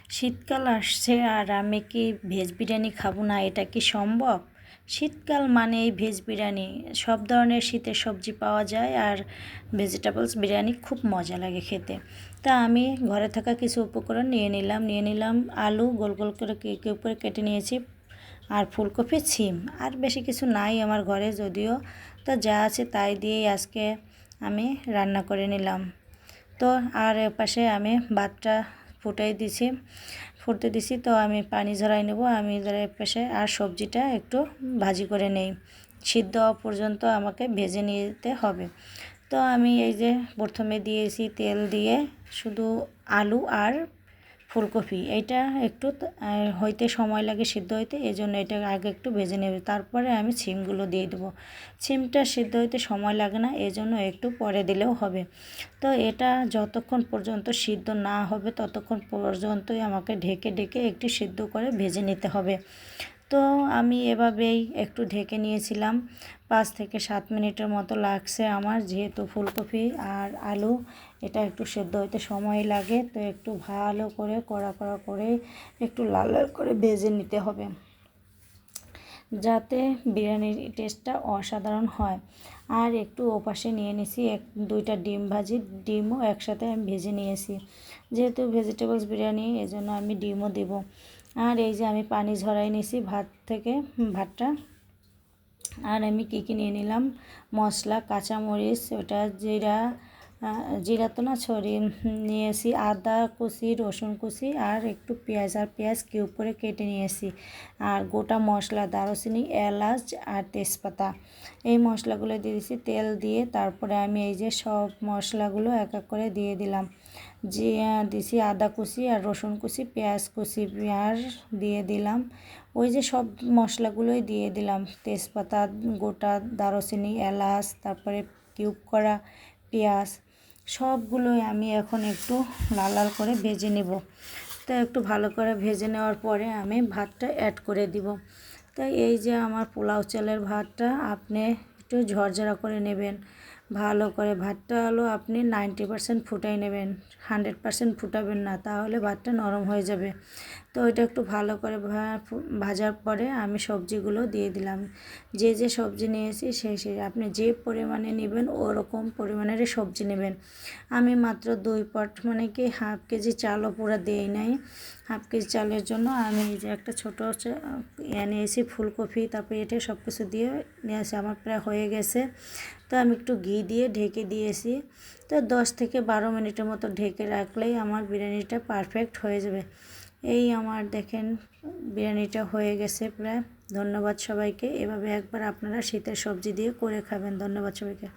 শীতকাল আসছে আর আমি কি ভেজ বিরিয়ানি খাবো না, এটা কি সম্ভব? শীতকাল মানেই ভেজ বিরিয়ানি। সব ধরনের শীতের সবজি পাওয়া যায় আর ভেজিটেবলস বিরিয়ানি খুব মজা লাগে খেতে। তা আমি ঘরে থাকা কিছু উপকরণ নিয়ে নিলাম আলু গোল গোল করে কিউব করে কেটে নিয়েছি, আর ফুলকপি, ছিম। আর বেশি কিছু নাই আমার ঘরে যদিও, তো যা আছে তাই দিয়েই আজকে আমি রান্না করে নিলাম। তো আর এপাশে আমি ভাতটা ফুটতে দিছি, তো আমি পানি ঝরাই নেব। আমি এপাশে আর সবজিটা একটু ভাজি করে নেই, সিদ্ধ হওয়া পর্যন্ত আমাকে ভেজে নিতে হবে। তো আমি এই যে প্রথমে দিয়েছি তেল দিয়ে শুধু আলু আর ফুলকপি, এইটা একটু হইতে সময় লাগে, সিদ্ধ হইতে, এই জন্য এটা আগে একটু ভেজে নেবে। তারপরে আমি ছিমগুলো দিয়ে দেবো। ছিমটা সিদ্ধ হইতে সময় লাগে না, এই জন্য একটু পরে দিলেও হবে। তো এটা যতক্ষণ পর্যন্ত সিদ্ধ না হবে ততক্ষণ পর্যন্তই আমাকে ঢেকে ঢেকে একটু সিদ্ধ করে ভেজে নিতে হবে। তো আমি এভাবেই একটু ঢেকে নিয়েছিলাম, 5 থেকে 7 মিনিটের মতো লাগছে আমার, যেহেতু ফুলকপি আর আলু এটা একটু সেদ্ধ হইতে সময় লাগে। তো একটু ভালো করে কড়া করে একটু লাল লাল করে ভেজে নিতে হবে, যাতে বিরিয়ানির টেস্টটা অসাধারণ হয়। আর একটু ওপাশে নিয়ে নিয়েছি 2টা ডিম ভাজি, ডিমও একসাথে আমি ভেজে নিয়েছি, যেহেতু ভেজিটেবলস বিরিয়ানি এজন্য আমি ডিমও দেব। আর এই যে আমি পানি ঝরাই নিয়েছি ভাতটা। আর আমি কী নিয়ে নিলাম মশলা, কাঁচামরিচ, ওটা জিরা তো না, নিয়েছি আদা কুচি, রসুন কুচি আর একটু পেঁয়াজ, আর পেঁয়াজ কিউব করে কেটে নিয়েছি। আর গোটা মশলা, দারুচিনি, এলাচ আর তেজপাতা, এই মশলাগুলো দিয়ে দিয়েছি তেল দিয়ে। তারপরে আমি এই যে সব মশলাগুলো এক এক করে দিয়ে দিলাম। দিছি আদা কুচি আর রসুন কুচি, পেঁয়াজ কুচি, পেঁয়াজ দিয়ে দিলাম। ওই যে সব মশলাগুলোই দিয়ে দিলাম, তেজপাতা, গোটা দারুচিনি, এলাচ, তারপরে কিউব করা পেঁয়াজ, সবগুলোই আমি এখন একটু লাল লাল করে ভেজে নেব। তো একটু ভালো করে ভেজে নেওয়ার পরে আমি ভাতটা অ্যাড করে দিব। তাই এই যে আমার পোলাও চালের ভাতটা আপনি একটু ঝরঝরা করে নেবেন, ভালো করে। ভাতটা হলো আপনি 90% ফুটাই নেবেন, 100% ফুটাবেন না, তাহলে ভাতটা নরম হয়ে যাবে। তো ওইটা একটু ভালো করে ভাজার পরে আমি সবজিগুলো দিয়ে দিলাম। যে সবজি নিয়েছি সেই আপনি যে পরিমাণে নেবেন ওরকম পরিমাণেরই সবজি নেবেন। আমি মাত্র 2 পট, মানে কি 1/2 কেজি চালও পুরো দিই নাই। 1/2 কেজি চালের জন্য আমি এই যে একটা ছোটো নিয়েছি, ফুলকপি, তারপরে এটা সব কিছু দিয়ে নিয়েছি, আমার প্রায় হয়ে গেছে। তো আমি একটু ঘি দিয়ে ঢেকে দিয়েছি। তো 10 থেকে 12 মিনিটের মতো ঢেকে রাখলেই আমার বিরিয়ানিটা পারফেক্ট হয়ে যাবে। এই আমার দেখেন বিরিয়ানিটা হয়ে গেছে প্রায়। ধন্যবাদ সবাইকে। এভাবে একবার আপনারা শীতের সবজি দিয়ে করে খাবেন। ধন্যবাদ সবাইকে।